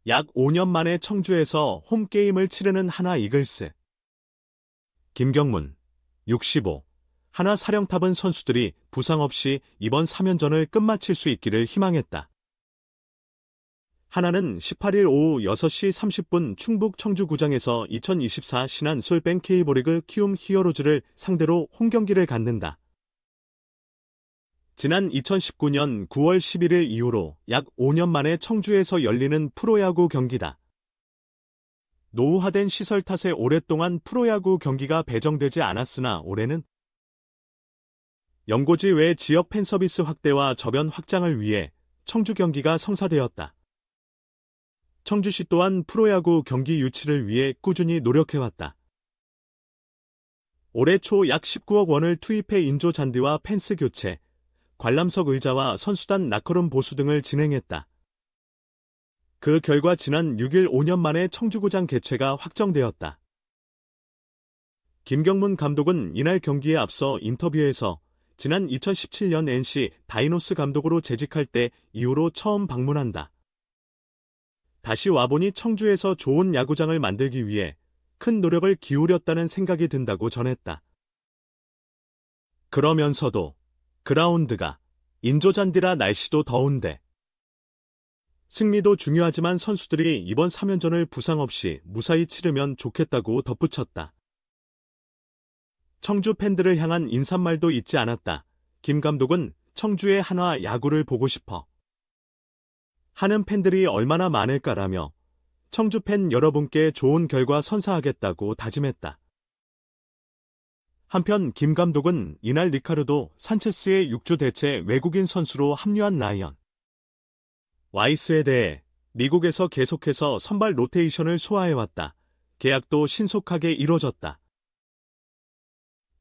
약 5년 만에 청주에서 홈게임을 치르는 하나 이글스. 김경문, 65. 하나 사령탑은 선수들이 부상 없이 이번 3연전을 끝마칠 수 있기를 희망했다. 하나는 18일 오후 6시 30분 충북 청주구장에서 2024 신한 솔뱅 K리그 키움 히어로즈를 상대로 홈경기를 갖는다. 지난 2019년 9월 11일 이후로 약 5년 만에 청주에서 열리는 프로야구 경기다. 노후화된 시설 탓에 오랫동안 프로야구 경기가 배정되지 않았으나 올해는 연고지 외 지역 팬서비스 확대와 저변 확장을 위해 청주 경기가 성사되었다. 청주시 또한 프로야구 경기 유치를 위해 꾸준히 노력해왔다. 올해 초 약 19억 원을 투입해 인조 잔디와 펜스 교체, 관람석 의자와 선수단 라커룸 보수 등을 진행했다. 그 결과 지난 6일 5년 만에 청주구장 개최가 확정되었다. 김경문 감독은 이날 경기에 앞서 인터뷰에서 지난 2017년 NC 다이노스 감독으로 재직할 때 이후로 처음 방문한다. 다시 와보니 청주에서 좋은 야구장을 만들기 위해 큰 노력을 기울였다는 생각이 든다고 전했다. 그러면서도 그라운드가 인조잔디라 날씨도 더운데 승리도 중요하지만 선수들이 이번 3연전을 부상 없이 무사히 치르면 좋겠다고 덧붙였다. 청주 팬들을 향한 인사말도 잊지 않았다. 김 감독은 청주의 한화 야구를 보고 싶어 하는 팬들이 얼마나 많을까라며 청주 팬 여러분께 좋은 결과 선사하겠다고 다짐했다. 한편 김 감독은 이날 리카르도 산체스의 6주 대체 외국인 선수로 합류한 라이언 와이스에 대해 미국에서 계속해서 선발 로테이션을 소화해왔다. 계약도 신속하게 이뤄졌다.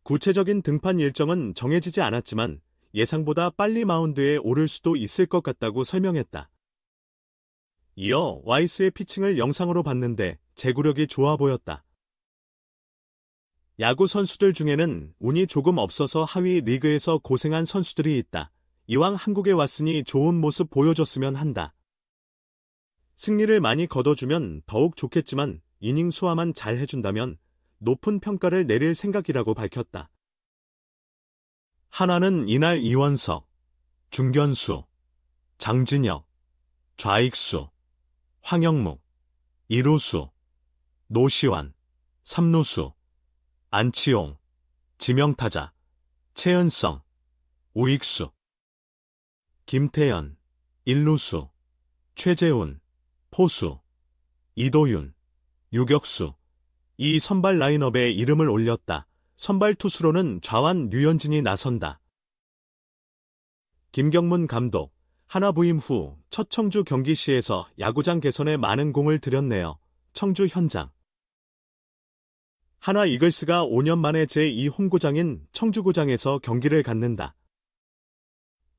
구체적인 등판 일정은 정해지지 않았지만 예상보다 빨리 마운드에 오를 수도 있을 것 같다고 설명했다. 이어 와이스의 피칭을 영상으로 봤는데 제구력이 좋아 보였다. 야구 선수들 중에는 운이 조금 없어서 하위 리그에서 고생한 선수들이 있다. 이왕 한국에 왔으니 좋은 모습 보여줬으면 한다. 승리를 많이 거둬주면 더욱 좋겠지만 이닝 소화만 잘 해준다면 높은 평가를 내릴 생각이라고 밝혔다. 하나는 이날 이원석, 중견수, 장진혁, 좌익수, 황영묵, 2루수, 노시환, 3루수, 안치용, 지명타자, 최은성, 우익수, 김태현, 1루수, 최재훈, 포수, 이도윤, 유격수, 이 선발 라인업에 이름을 올렸다. 선발 투수로는 좌완 류현진이 나선다. 김경문 감독, 하나 부임 후 첫 청주 경기 시에서 야구장 개선에 많은 공을 들였네요. 청주 현장. 하나 이글스가 5년 만에 제2 홈구장인 청주구장에서 경기를 갖는다.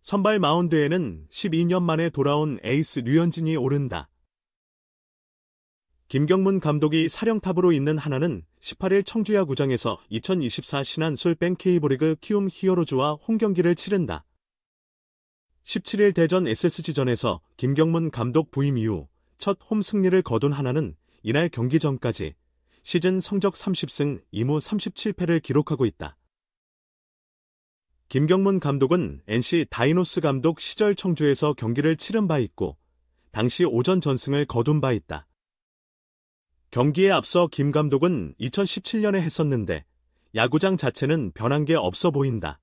선발 마운드에는 12년 만에 돌아온 에이스 류현진이 오른다. 김경문 감독이 사령탑으로 있는 하나는 18일 청주야구장에서 2024 신한 솔뱅 K리그 키움 히어로즈와 홈경기를 치른다. 17일 대전 SSG전에서 김경문 감독 부임 이후 첫 홈 승리를 거둔 하나는 이날 경기 전까지 시즌 성적 30승 2무 37패를 기록하고 있다. 김경문 감독은 NC 다이노스 감독 시절 청주에서 경기를 치른 바 있고 당시 오전 전승을 거둔 바 있다. 경기에 앞서 김 감독은 2017년에 했었는데 야구장 자체는 변한 게 없어 보인다.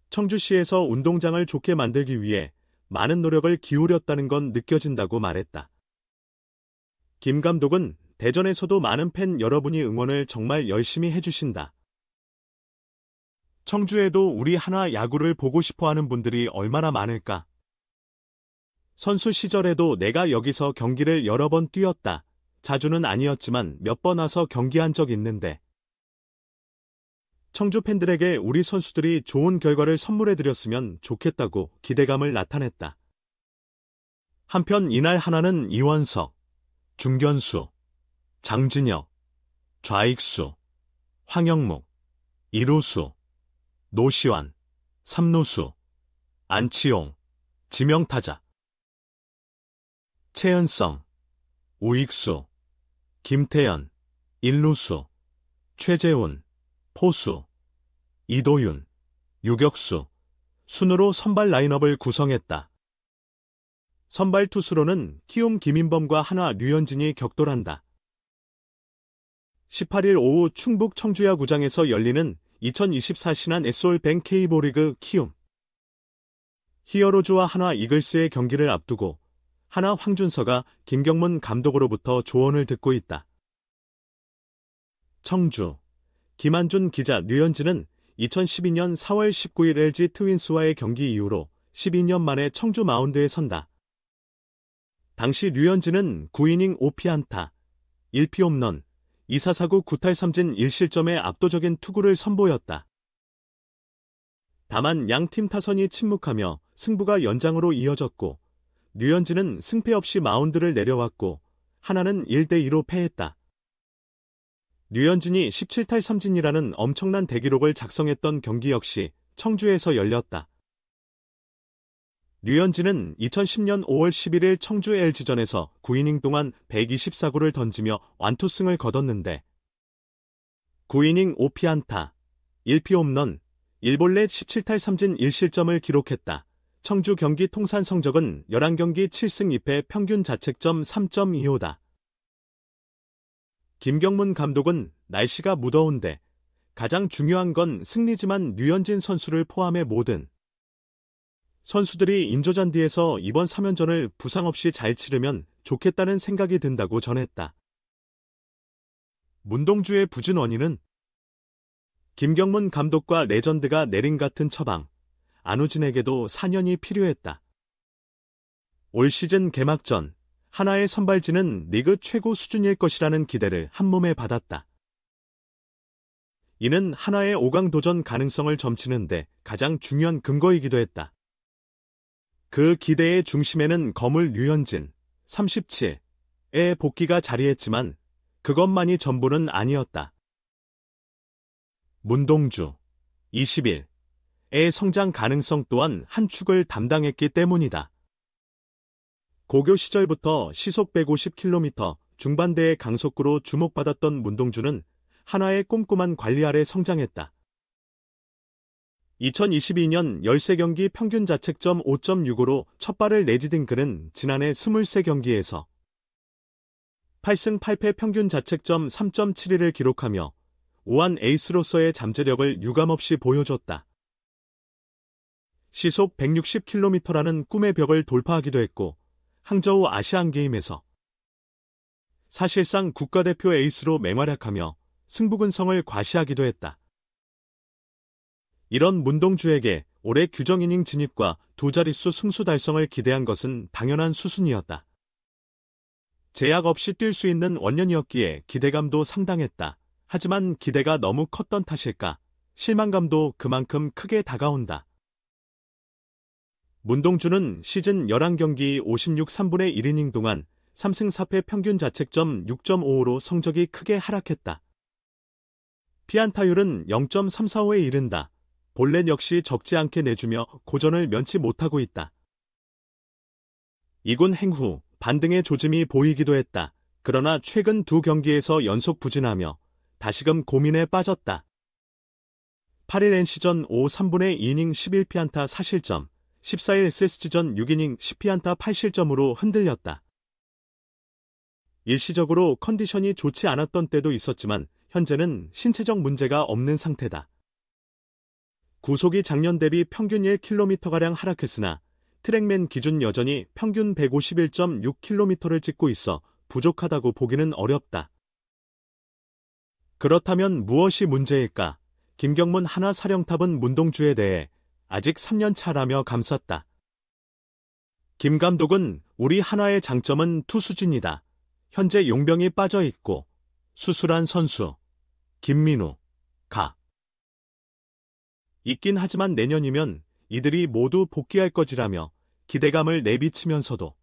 청주시에서 운동장을 좋게 만들기 위해 많은 노력을 기울였다는 건 느껴진다고 말했다. 김 감독은 대전에서도 많은 팬 여러분이 응원을 정말 열심히 해주신다. 청주에도 우리 하나 야구를 보고 싶어하는 분들이 얼마나 많을까. 선수 시절에도 내가 여기서 경기를 여러 번 뛰었다. 자주는 아니었지만 몇 번 와서 경기한 적 있는데 청주 팬들에게 우리 선수들이 좋은 결과를 선물해드렸으면 좋겠다고 기대감을 나타냈다. 한편 이날 하나는 이원석, 중견수, 장진혁, 좌익수, 황영묵, 2루수, 노시환, 3루수, 안치용, 지명타자, 최은성, 우익수, 김태현, 일루수, 최재훈, 포수, 이도윤, 유격수, 순으로 선발 라인업을 구성했다. 선발 투수로는 키움 김인범과 한화 류현진이 격돌한다. 18일 오후 충북 청주야구장에서 열리는 2024 신한 SOL-뱅 K리그 키움 히어로즈와 한화 이글스의 경기를 앞두고 한화 황준서가 김경문 감독으로부터 조언을 듣고 있다. 청주 김한준 기자 류현진은 2012년 4월 19일 LG 트윈스와의 경기 이후로 12년 만에 청주 마운드에 선다. 당시 류현진은 9이닝 5피안타, 1피홈런, 2사사구 9탈3진 1실점의 압도적인 투구를 선보였다. 다만 양팀 타선이 침묵하며 승부가 연장으로 이어졌고 류현진은 승패 없이 마운드를 내려왔고 하나는 1대2로 패했다. 류현진이 17탈3진이라는 엄청난 대기록을 작성했던 경기 역시 청주에서 열렸다. 류현진은 2010년 5월 11일 청주 LG전에서 9이닝 동안 124구를 던지며 완투승을 거뒀는데 9이닝 5피안타, 1피홈런, 1볼넷 17탈3진 1실점을 기록했다. 청주 경기 통산 성적은 11경기 7승 2패 평균 자책점 3.25다. 김경문 감독은 날씨가 무더운데 가장 중요한 건 승리지만 류현진 선수를 포함해 모든 선수들이 인조잔디에서 이번 3연전을 부상 없이 잘 치르면 좋겠다는 생각이 든다고 전했다. 문동주의 부진 원인은 김경문 감독과 레전드가 내린 같은 처방, 안우진에게도 4년이 필요했다. 올 시즌 개막전, 한화의 선발진은 리그 최고 수준일 것이라는 기대를 한몸에 받았다. 이는 한화의 5강 도전 가능성을 점치는데 가장 중요한 근거이기도 했다. 그 기대의 중심에는 거물 류현진, 37의 복귀가 자리했지만 그것만이 전부는 아니었다. 문동주, 21의 성장 가능성 또한 한 축을 담당했기 때문이다. 고교 시절부터 시속 150km 중반대의 강속구로 주목받았던 문동주는 한화의 꼼꼼한 관리 아래 성장했다. 2022년 13경기 평균 자책점 5.65로 첫 발을 내디딘 그는 지난해 23경기에서 8승 8패 평균 자책점 3.71을 기록하며 우한 에이스로서의 잠재력을 유감없이 보여줬다. 시속 160km라는 꿈의 벽을 돌파하기도 했고 항저우 아시안게임에서 사실상 국가대표 에이스로 맹활약하며 승부근성을 과시하기도 했다. 이런 문동주에게 올해 규정 이닝 진입과 두 자릿수 승수 달성을 기대한 것은 당연한 수순이었다. 제약 없이 뛸 수 있는 원년이었기에 기대감도 상당했다. 하지만 기대가 너무 컸던 탓일까? 실망감도 그만큼 크게 다가온다. 문동주는 시즌 11경기 56 3분의 1이닝 동안 3승 4패 평균 자책점 6.55로 성적이 크게 하락했다. 피안타율은 0.345에 이른다. 볼넷 역시 적지 않게 내주며 고전을 면치 못하고 있다. 이군 행후, 반등의 조짐이 보이기도 했다. 그러나 최근 두 경기에서 연속 부진하며 다시금 고민에 빠졌다. 8일 NC전 5 3분의 2이닝 11피안타 4실점, 14일 SSG전 6이닝 10피안타 8실점으로 흔들렸다. 일시적으로 컨디션이 좋지 않았던 때도 있었지만 현재는 신체적 문제가 없는 상태다. 구속이 작년 대비 평균 1km가량 하락했으나 트랙맨 기준 여전히 평균 151.6km를 찍고 있어 부족하다고 보기는 어렵다. 그렇다면 무엇이 문제일까? 김경문 한화 사령탑은 문동주에 대해 아직 3년 차라며 감쌌다. 김 감독은 우리 한화의 장점은 투수진이다. 현재 용병이 빠져 있고 수술한 선수, 김민우, 가. 있긴 하지만 내년이면 이들이 모두 복귀할 것이라며 기대감을 내비치면서도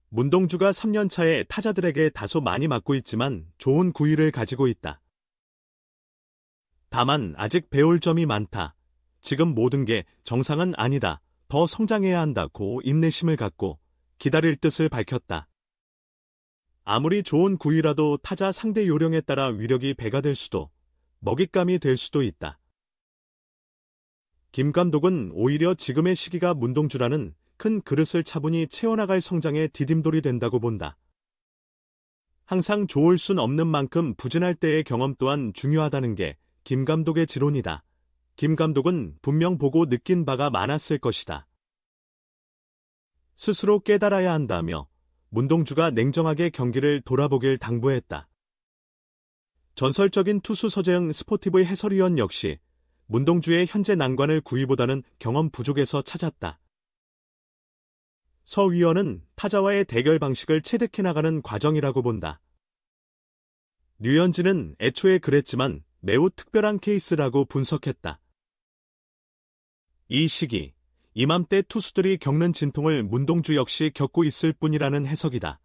문동주가 3년 차에 타자들에게 다소 많이 맞고 있지만 좋은 구위를 가지고 있다. 다만 아직 배울 점이 많다. 지금 모든 게 정상은 아니다. 더 성장해야 한다고 인내심을 갖고 기다릴 뜻을 밝혔다. 아무리 좋은 구위라도 타자 상대 요령에 따라 위력이 배가 될 수도, 먹잇감이 될 수도 있다. 김 감독은 오히려 지금의 시기가 문동주라는 큰 그릇을 차분히 채워나갈 성장의 디딤돌이 된다고 본다. 항상 좋을 순 없는 만큼 부진할 때의 경험 또한 중요하다는 게 김 감독의 지론이다. 김 감독은 분명 보고 느낀 바가 많았을 것이다. 스스로 깨달아야 한다며 문동주가 냉정하게 경기를 돌아보길 당부했다. 전설적인 투수 서재영 스포티브 해설위원 역시 문동주의 현재 난관을 구위보다는 경험 부족에서 찾았다. 서 위원은 타자와의 대결 방식을 체득해 나가는 과정이라고 본다. 류현진은 애초에 그랬지만 매우 특별한 케이스라고 분석했다. 이 시기, 이맘때 투수들이 겪는 진통을 문동주 역시 겪고 있을 뿐이라는 해석이다.